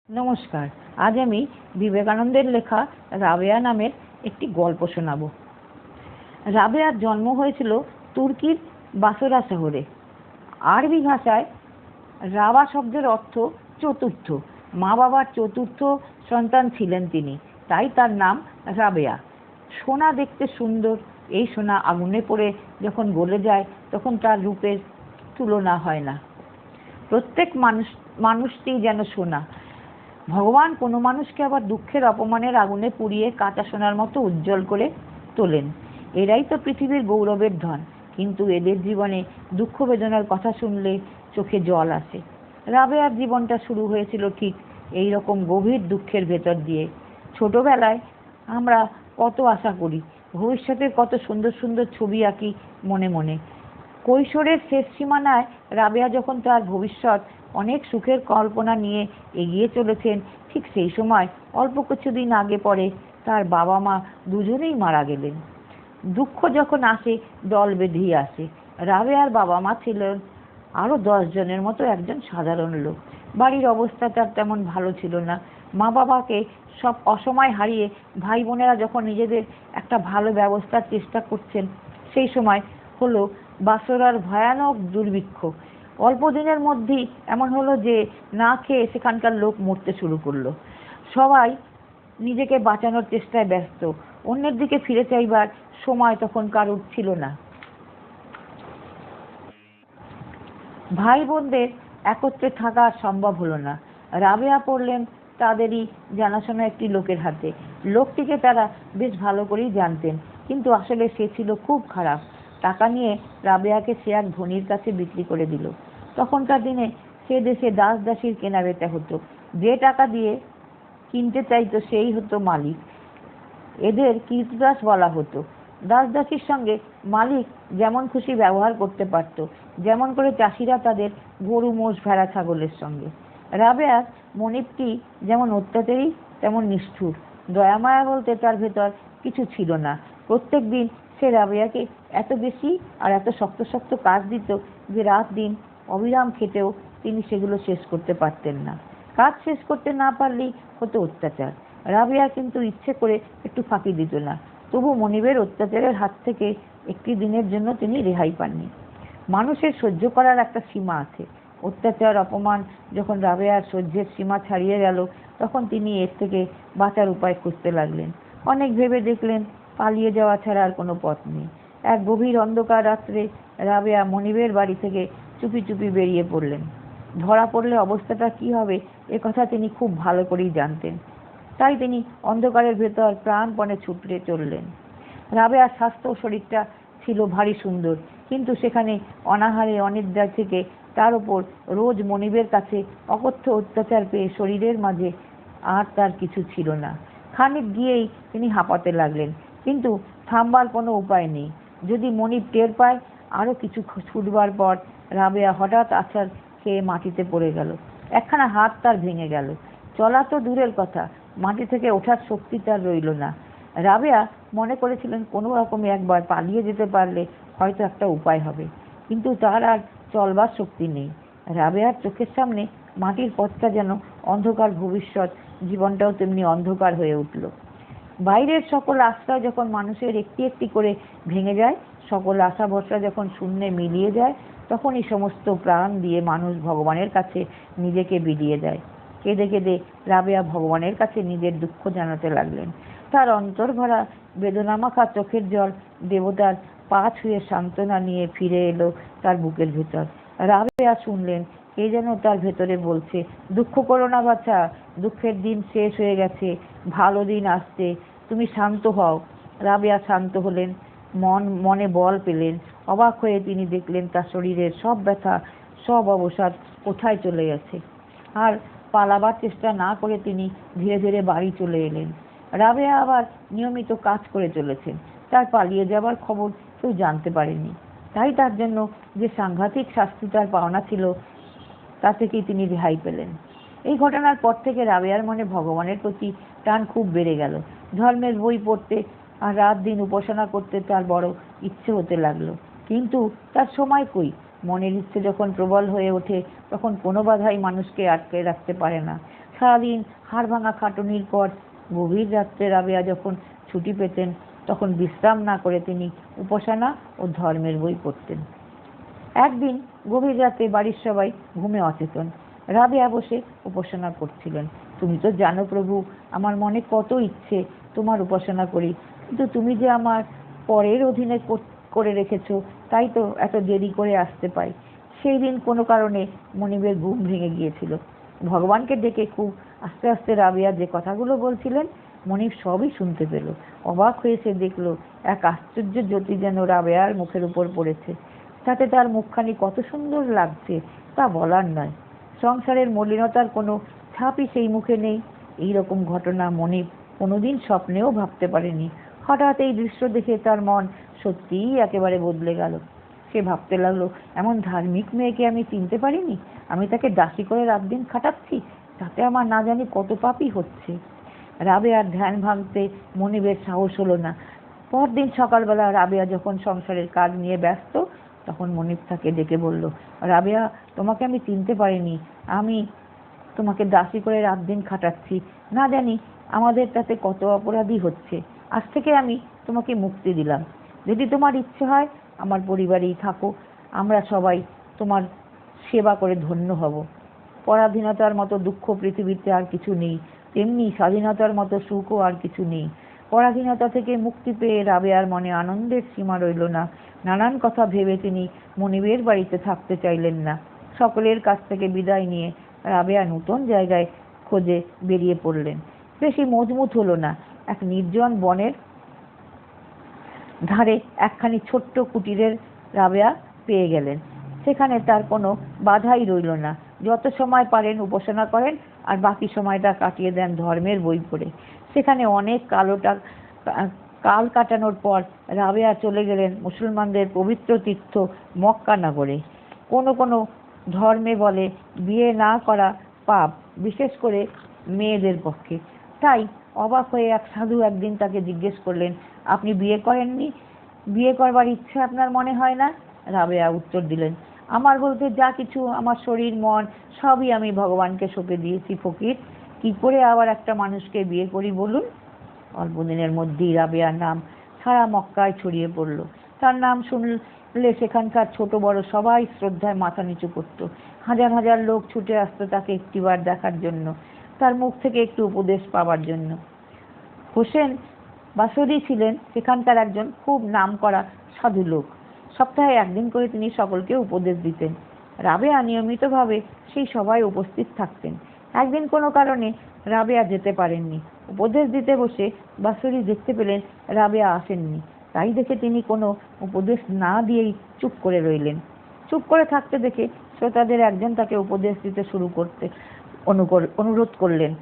নমস্কার। আজ আমি বিবেকানন্দের লেখা রাবেয়া নামের একটি গল্প শোনাব। রাবেয়ার জন্ম হয়েছিল তুর্কির বাসরা শহরে। আরবি ভাষায় রাবা শব্দের অর্থ চতুর্থ। মা বাবার চতুর্থ সন্তান ছিলেন তিনি, তাই তার নাম রাবেয়া। সোনা দেখতে সুন্দর, এই সোনা আগুনে পড়ে যখন গলে যায় তখন তার রূপের তুলনা হয় না। প্রত্যেক মানুষটি যেন সোনা। ভগবান কোনো মানুষকে আবার দুঃখের অপমানের আগুনে পুড়িয়ে কাঁচা সোনার মতো উজ্জ্বল করে তোলেন। এরাই তো পৃথিবীর গৌরবের ধন, কিন্তু এদের জীবনে দুঃখ বেদনার কথা শুনলে চোখে জল আসে। রাবেয়ার জীবনটা শুরু হয়েছিল ঠিক এই রকম গভীর দুঃখের ভেতর দিয়ে। ছোটবেলায় আমরা কত আশা করি, ভবিষ্যতের কত সুন্দর সুন্দর ছবি আঁকি মনে মনে। কৈশোরের শেষ সীমানায় রাবেয়া যখন তার ভবিষ্যৎ অনেক সুখের কল্পনা নিয়ে এগিয়ে চলেছেন, ঠিক সেই সময় অল্প কিছুদিন আগে পরে তার বাবা মা দুজনেই মারা গেলেন। দুঃখ যখন আসে দল বেঁধিয়ে আসে। রাবেয়ার বাবা মা ছিলেন আরো 10 জনের মতো একজন সাধারণ লোক। বাড়ির অবস্থা তার তেমন ভালো ছিল না। মা বাবাকে সব অসময় হারিয়ে ভাই বোনেরা যখন নিজেদের একটা ভালো ব্যবস্থার চেষ্টা করছেন, সেই সময় হলো বাসরার ভয়ানক দুর্ভিক্ষ। অল্প দিনের মধ্যেই এমন হলো যে না খেয়ে সেখানকার লোক মরতে শুরু করলো। সবাই নিজেকে বাঁচানোর চেষ্টায় ব্যস্ত, অন্যের দিকে ফিরে চাইবার সময় তখন কারোর ছিল না। ভাই বোনদের একত্রে থাকা সম্ভব হলো না। রাবেয়া পড়লেন তাদেরই জানাশোনা একটি লোকের হাতে। লোকটিকে তারা বেশ ভালো করেই জানতেন, কিন্তু আসলে সে ছিল খুব খারাপ। টাকা নিয়ে রাবেয়াকে সে এক ধনীর কাছে বিক্রি করে দিল। তখনকার দিনে সে দেশে দাস দাসীর কেনা বেচা হতো। যে টাকা দিয়ে কিনতে চাইতো সেই হতো মালিক। এদের কৃতদাস বলা হতো। দাস দাসীর সঙ্গে মালিক যেমন খুশি ব্যবহার করতে পারত, যেমন করে চাষিরা তাদের গরু মোষ ভেড়া ছাগলের সঙ্গে। রাবেয়ার মনিবটি যেমন অত্যাচারী তেমন নিষ্ঠুর। দয়ামায়া বলতে তার ভেতর কিছু ছিল না। প্রত্যেক দিন সে রাবেয়াকে এত বেশি আর এত শক্ত শক্ত কাজ দিত যে রাত দিন অবিরাম খেটেও তিনি সেগুলো শেষ করতে পারতেন না। কাজ শেষ করতে না পারলেই হতো অত্যাচার। রাবেয়া কিন্তু ইচ্ছে করে একটু ফাঁকি দিত না। তবু মনিবের অত্যাচারের হাত থেকে একটি দিনের জন্য তিনি রেহাই পাননি। মানুষের সহ্য করার একটা সীমা আছে। অত্যাচার অপমান যখন রাবেয়ার সহ্যের সীমা ছাড়িয়ে গেল, তখন তিনি এর থেকে বাঁচার উপায় খুঁজতে লাগলেন। অনেক ভেবে দেখলেন পালিয়ে যাওয়া ছাড়া আর কোনো পথ নেই। এক গভীর অন্ধকার রাত্রে রাবেয়া মনিবের বাড়ি থেকে চুপি চুপি বেরিয়ে পড়লেন। ধরা পড়লে অবস্থাটা কি হবে এ কথা তিনি খুব ভালো করেই জানতেন। তাই তিনি অন্ধকারের ভেতর প্রাণপণে ছুটে চললেন। রাবেয়ার স্বাস্থ্য শরীরটা ছিল ভারী সুন্দর, কিন্তু সেখানে অনাহারে অনিদ্রা থেকে তার উপর রোজ মনিবের কাছে অকথ্য অত্যাচার পেয়ে শরীরের মাঝে আর তার কিছু ছিল না। খানিক গিয়েই তিনি হাঁপাতে লাগলেন, কিন্তু থামবার কোনো উপায় নেই। যদি মনিব টের পায়। আরো কিছু ছুটবার পর রাবেয়া হঠাৎ আছাড় খেয়ে মাটিতে পড়ে গেল। একখানা হাত তার ভেঙে গেল। চলা তো দূরের কথা, মাটি থেকে ওঠার শক্তি তার রইল না। রাবেয়া মনে করেছিলেন কোনো রকমে একবার পালিয়ে যেতে পারলে হয়তো একটা উপায় হবে, কিন্তু তার আর চলবার শক্তি নেই। রাবেয়ার চোখের সামনে মাটির পথটা যেন অন্ধকার ভবিষ্যৎ, জীবনটাও তেমনি অন্ধকার হয়ে উঠল। বাইরের সকল আশ্রয় যখন মানুষের একটি একটি করে ভেঙে যায়, সকল আশা ভরসা যখন শূন্যে মিলিয়ে যায়, তখনই সমস্ত প্রাণ দিয়ে মানুষ ভগবানের কাছে নিজেকে বিলিয়ে দেয়। কেঁদে কেঁদে রাবেয়া ভগবানের কাছে নিজের দুঃখ জানাতে লাগলেন। তার অন্তর ভরা বেদনামাখা চোখের জল দেবতার পা ছুঁয়ে সান্ত্বনা নিয়ে ফিরে এলো তার বুকের ভেতর। রাবেয়া শুনলেন কে যেন তার ভেতরে বলছে, দুঃখ করো না বাছা, দুঃখের দিন শেষ হয়ে গেছে, ভালো দিন আসছে, তুমি শান্ত হও। রাবেয়া শান্ত হলেন, মনে বল পেলেন। অবাক হয়ে তিনি দেখলেন তার শরীরের সব ব্যথা, সব অবসাদ কোথায় চলে গেছে। আর পালাবার চেষ্টা না করে তিনি ধীরে ধীরে বাড়ি চলে এলেন। রাবেয়া আবার নিয়মিত কাজ করে চলেছেন। তার পালিয়ে যাবার খবর কেউ জানতে পারেনি। তাই তার জন্য যে সাংঘাতিক শাস্তি তার পাওনা ছিল, তা থেকেই তিনি রেহাই পেলেন। এই ঘটনার পর থেকে রাবেয়ার মনে ভগবানের প্রতি টান খুব বেড়ে গেল। ধর্মের বই পড়তে আর রাত দিন উপাসনা করতে তার বড় ইচ্ছে হতে লাগলো, কিন্তু তার সময় কই। মনের ইচ্ছে যখন প্রবল হয়ে ওঠে তখন কোনো বাধাই মানুষকে আটকে রাখতে পারে না। সারাদিন হাড় ভাঙা খাটুনির পর গভীর রাত্রে রাবেয়া যখন ছুটি পেতেন তখন বিশ্রাম না করে তিনি উপাসনা ও ধর্মের বই পড়তেন। একদিন গভীর রাতে বাড়ির সবাই ঘুমে অচেতন। রাবেয়া বসে উপাসনা করছিলেন। তুমি তো জানো প্রভু, আমার মনে কত ইচ্ছে তোমার উপাসনা করি, কিন্তু তুমি যে আমার পরের অধীনে করে রেখেছ, তাই তো এত দেরি করে আসতে পাই। সেই দিন কোনো কারণে মনিবের ঘুম ভেঙে গিয়েছিল। ভগবানকে ডেকে খুব আস্তে আস্তে রাবেয়া যে কথাগুলো বলছিলেন মনিব সবই শুনতে পেল। অবাক হয়ে সে দেখলো এক আশ্চর্য জ্যোতি যেন রাবেয়ার মুখের উপর পড়েছে। তাতে তার মুখখানি কত সুন্দর লাগছে তা বলার নয়। সংসারের মলিনতার কোনো ছাপই সেই মুখে নেই। এইরকম ঘটনা মনিব কোনোদিন স্বপ্নেও ভাবতে পারেনি। হঠাৎ এই দৃশ্য দেখে তার মন সত্যিই একেবারে বদলে গেল। সে ভাবতে লাগলো, এমন ধার্মিক মেয়েকে আমি চিনতে পারিনি। আমি তাকে দাসী করে রাত দিন খাটাচ্ছি, তাতে আমার না জানি কত পাপই হচ্ছে। রাবেয়ার ধ্যান ভাঙতে মনিবের সাহস হলো না। পরদিন সকালবেলা রাবেয়া যখন সংসারের কাজ নিয়ে ব্যস্ত, তখন মনিব তাকে ডেকে বলল, রাবেয়া, তোমাকে আমি চিনতে পারিনি। আমি তোমাকে দাসী করে রাত দিন খাটাচ্ছি, না জানি আমাদের তাতে কত অপরাধী হচ্ছে। আজ থেকে আমি তোমাকে মুক্তি দিলাম। যদি তোমার ইচ্ছে হয় আমার পরিবারেই থাকো, আমরা সবাই তোমার সেবা করে ধন্য হব। পরাধীনতার মতো দুঃখ পৃথিবীতে আর কিছু নেই, তেমনি স্বাধীনতার মতো সুখও আর কিছু নেই। পরাধীনতা থেকে মুক্তি পেয়ে রাবেয়ার মনে আনন্দের সীমা রইল না। নানান কথা ভেবে তিনি মনিবের বাড়িতে থাকতে চাইলেন না। সকলের কাছ থেকে বিদায় নিয়ে রাবেয়া নতুন জায়গায় খোঁজে বেরিয়ে পড়লেন। বেশি মজবুত হলো না। এক নির্জন বনের ধারে একখানি ছোট্ট কুটিরের রাবেয়া পেয়ে গেলেন। সেখানে তার কোনো বাধাই রইল না। যত সময় পারেন উপাসনা করেন আর বাকি সময়টা কাটিয়ে দেন ধর্মের বই পড়ে। সেখানে অনেক কাল কাটানোর পর রাবেয়া চলে গেলেন মুসলমানদের পবিত্র তীর্থ মক্কা নগরে। কোনো কোনো ধর্মে বলে বিয়ে না করা পাপ, বিশেষ করে মেয়েদের পক্ষে। তাই অবাক হয়ে এক সাধু একদিন তাকে জিজ্ঞেস করলেন, আপনি বিয়ে করেননি? বিয়ে করবার ইচ্ছে আপনার মনে হয় না? রাবেয়া উত্তর দিলেন, আমার বলতে যা কিছু, আমার শরীর মন সবই আমি ভগবানকে সঁপে দিয়েছি ফকির। কি করে আবার একটা মানুষকে বিয়ে করি বলুন? অল্পদিনের মধ্যেই রাবেয়ার নাম সারা মক্কায় ছড়িয়ে পড়ল। তার নাম শুনলে সেখানকার ছোট বড় সবাই শ্রদ্ধায় মাথা নিচু করত। হাজার হাজার লোক ছুটে আসতো তাকে একটিবার দেখার জন্য, তার মুখ থেকে একটু উপদেশ পাওয়ার জন্য। হোসেন বাসরি ছিলেন সেখানকার একজন খুব নামকরা সাধু লোক। সপ্তাহে একদিন করে তিনি সকলকে উপদেশ দিতেন। রাবেয়া নিয়মিতভাবে সেই সভায় উপস্থিত থাকতেন। একদিন কোনো কারণে রাবেয়া যেতে পারেননি। উপদেশ দিতে বসে বাসরি দেখতে পেলেন রাবেয়া আসেননি। তাই দেখে তিনি কোনো উপদেশ না দিয়েই চুপ করে রইলেন। চুপ করে থাকতে দেখে শ্রোতাদের একজন তাকে উপদেশ দিতে শুরু করতে অনুরোধ করলেন।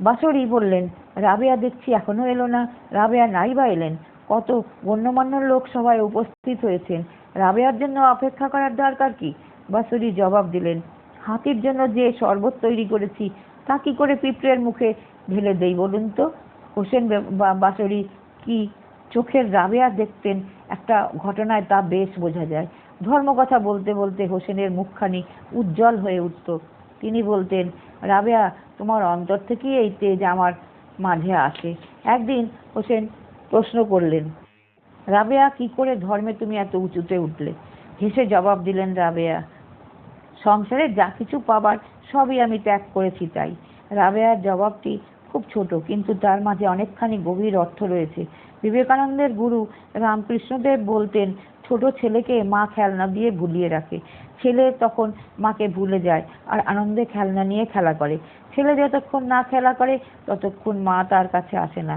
বাসরি বললেন, রাবেয়া দেখছি এখনো এলো না। রাবেয়া নাই বা এলেন? কত গণ্যমান্য লোক সভায় উপস্থিত হয়েছেন, রাবেয়ার জন্য অপেক্ষা করার দরকার কি? বাসরি জবাব দিলেন, হাতির জন্য যে শরবত তৈরি করেছি তা কি করে পিঁপড়ের মুখে ঢেলে দেই বলুন তো? হোসেন বাসরি কি চোখের রাবেয়া দেখতেন একটা ঘটনায় তা বেশ বোঝা যায়। ধর্মকথা বলতে বলতে হোসেনের মুখখানি উজ্জ্বল হয়ে উঠত। তিনি বলতেন, রাবেয়া, তোমার অন্তর থেকেই এই তেজ আমার মাঝে আসে। একদিন হোসেন প্রশ্ন করলেন, রাবেয়া, কি করে ধর্মে তুমি এত উঁচুতে উঠলে? হেসে জবাব দিলেন রাবেয়া, সংসারে যা কিছু পাবার সবই আমি ত্যাগ করেছি তাই। রাবেয়ার জবাবটি খুব ছোট, কিন্তু তার মাঝে অনেকখানি গভীর অর্থ রয়েছে। বিবেকানন্দের গুরু রামকৃষ্ণদেব বলতেন, ছোট ছেলেকে মা খেলনা দিয়ে ভুলিয়ে রাখে। ছেলে তখন মাকে ভুলে যায় আর আনন্দে খেলনা নিয়ে খেলা করে। ছেলে যতক্ষণ না খেলা করে ততক্ষণ মা তার কাছে আসে না।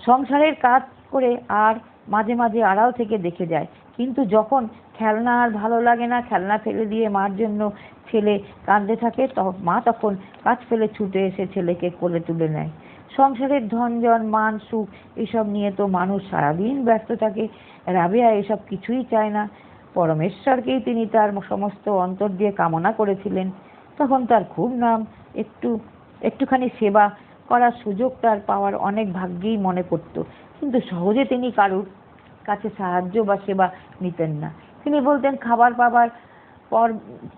সংসারের কাজ করে আর মাঝে মাঝে আড়াল থেকে দেখে যায়, কিন্তু যখন খেলনা আর ভালো লাগে না, খেলনা ফেলে দিয়ে মার জন্য ছেলে কাঁদতে থাকে, মা তখন কাজ ফেলে ছুটে এসে ছেলেকে কোলে তুলে নেয়। সংসারের ধনজন মান সুখ এসব নিয়ে তো মানুষ সারাদিন ব্যস্ত থাকে। রাবেয়া এসব কিছুই চায় না। পরমেশ্বরকেই তিনি তার সমস্ত অন্তর দিয়ে কামনা করেছিলেন। তখন তার খুব নাম, একটুখানি সেবা করার সুযোগ তার পাওয়ার অনেক ভাগ্যেই মনে করত, কিন্তু সহজে তিনি কারুর কাছে সাহায্য বা সেবা নিতেন না। তিনি বলতেন, খাবার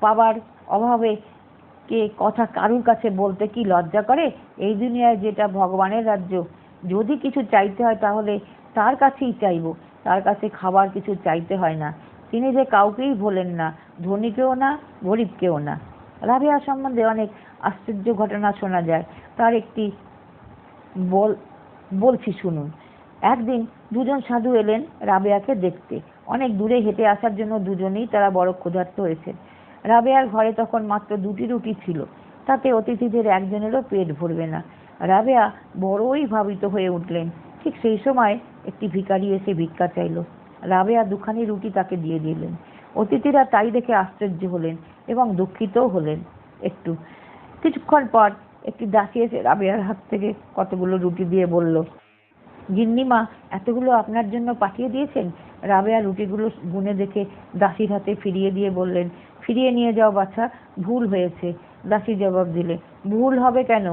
পাবার অভাবে কে কথা কারুর কাছে বলতে কি লজ্জা করে? এই দুনিয়ায় যেটা ভগবানের রাজ্য, যদি কিছু চাইতে হয় তাহলে তার কাছেই চাইবো, তার কাছে খাবার কিছু চাইতে হয় না। তিনি যে কাউকেই ভোলেন না, ধনীকেও না, গরিবকেও না। রাবেয়া সম্বন্ধে অনেক আশ্চর্য ঘটনা শোনা যায়। তার একটি বলছি শুনুন। একদিন দুজন সাধু এলেন রাবেয়াকে দেখতে। অনেক দূরে হেঁটে আসার জন্য দুজনেই তারা বড় ক্ষুধার্ত হয়েছে। রাবেয়ার ঘরে তখন মাত্র 2টি রুটি ছিল, তাতে অতিথিদের একজনেরও পেট ভরবে না। রাবেয়া বড়ই ভাবিত হয়ে উঠলেন। ঠিক সেই সময় একটি ভিখারি এসে ভিক্ষা চাইল। রাবেয়া 2খানি রুটি তাকে দিয়ে দিলেন। অতিথিরা তাই দেখে আশ্চর্য হলেন এবং দুঃখিতও হলেন একটু। কিছুক্ষণ পর একটি দাসী এসে রাবেয়ার হাত থেকে কতগুলো রুটি দিয়ে বলল, গিন্নিমা এতগুলো আপনার জন্য পাঠিয়ে দিয়েছেন। রাবেয়া রুটিগুলো গুনে দেখে দাসীর হাতে ফিরিয়ে দিয়ে বললেন, ফিরিয়ে নিয়ে যাও বাছা, ভুল হয়েছে। দাসী জবাব দিলে, ভুল হবে কেন?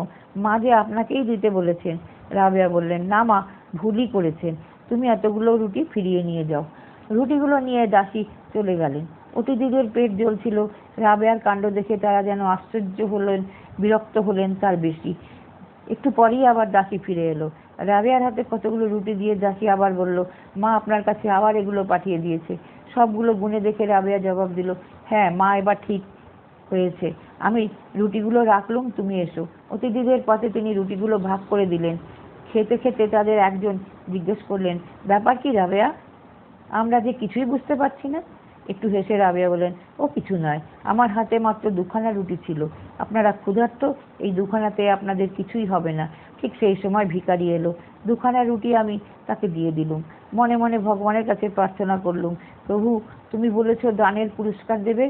মা যে আপনাকেই দিতে বলেছেন। রাবেয়া বললেন, না মা, ভুলই করেছেন, তুমি এতগুলো রুটি ফিরিয়ে নিয়ে যাও। রুটিগুলো নিয়ে দাসী চলে গেলেন। অতিথিদের পেট জ্বলছিল। রাবেয়ার কাণ্ড দেখে তারা যেন আশ্চর্য হলেন, বিরক্ত হলেন তার বেশি। একটু পরেই আবার দাসী ফিরে এলো। রাবেয়ার হাতে কতগুলো রুটি দিয়ে দাসী আবার বলল, মা আপনার কাছে আবার এগুলো পাঠিয়ে দিয়েছে। সবগুলো গুনে দেখে রাবেয়া জবাব দিল, হ্যাঁ মা, এবার ঠিক হয়েছে, আমি রুটিগুলো রাখলুম, তুমি এসো। অতিথিদের পথে তিনি রুটিগুলো ভাগ করে দিলেন। খেতে খেতে তাদের একজন জিজ্ঞেস করলেন, ব্যাপার কি রাবেয়া? আমরা যে কিছুই বুঝতে পারছি না। একটু হেসে রাবেয়া বলেন, ও কিছু নয়, আমার হাতে মাত্র 2খানা রুটি ছিল। আপনারা ক্ষুধার্ত, এই 2খানাতে আপনাদের কিছুই হবে না। ঠিক সেই সময় ভিখারি এলো। 2খানা রুটি আমি তাকে দিয়ে দিলুম। মনে মনে ভগবানের কাছে প্রার্থনা করলুম, প্রভু, তুমি বলেছ দানের পুরস্কার দেবে।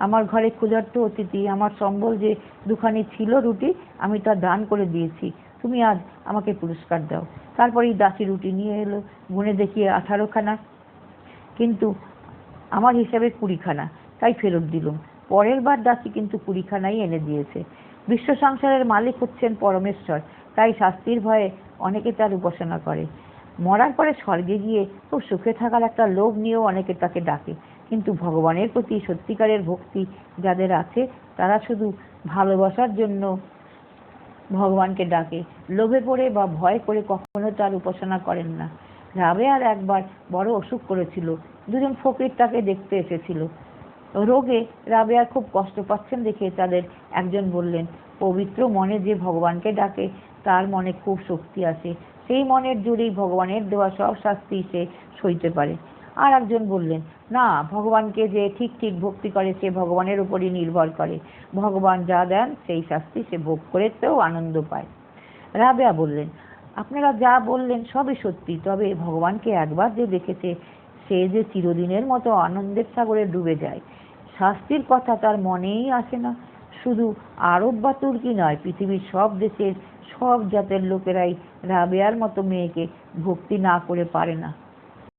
আমার ঘরে ক্ষুধার্ত অতিথি, আমার সম্বল যে 2খানি ছিল রুটি, আমি তা দান করে দিয়েছি। তুমি আজ আমাকে পুরস্কার দাও। তারপরেই দাসী রুটি নিয়ে এলো। গুনে দেখিয়ে 18খানা, কিন্তু আমার হিসাবে 20খানা, তাই ফেরত দিলুম। পরের বার দাসী কিন্তু 20খানাই এনে দিয়েছে। বিশ্ব সংসারের মালিক হচ্ছেন পরমেশ্বর, তাই শাস্তির ভয়ে অনেকে তার উপাসনা করে। মরার পরে স্বর্গে গিয়ে খুব সুখে থাকার একটা লোভ নিয়েও অনেকে তাকে ডাকে। কিন্তু ভগবানের প্রতি সত্যিকারের ভক্তি যাদের আছে, তারা শুধু ভালোবাসার জন্য ভগবানকে ডাকে, লোভে পড়ে বা ভয় করে কখনো তার উপাসনা করেন না। রাবেয়ার একবার বড় অসুখ করেছিল। দুজন ফকির তাকে দেখতে এসেছিল। রোগে রাবেয়া খুব কষ্ট পাচ্ছেন দেখে তাদের একজন বললেন, পবিত্র মনে যে ভগবানকে ডাকে তার মনে খুব শক্তি আসে, সেই মনের জোরেই ভগবানের দেওয়া সব শাস্তি সে সইতে পারে। আর একজন বললেন, না, ভগবানকে যে ঠিক ঠিক ভক্তি করে সে ভগবানের উপরই নির্ভর করে, ভগবান যা দেন সেই শাস্তি সে ভোগ করেতেও আনন্দ পায়। রাবেয়া বললেন, আপনারা যা বললেন সবই সত্যি, তবে ভগবানকে একবার যে দেখেছে সে যে চিরদিনের মতো আনন্দের সাগরে ডুবে যায়। শাস্তির কথা তার মনেই আসে না। শুধু আরব বা তুর্কি নয়, পৃথিবীর সব দেশের সব জাতের লোকেরাই রাবেয়ার মতো মেয়েকে ভক্তি না করে পারে না।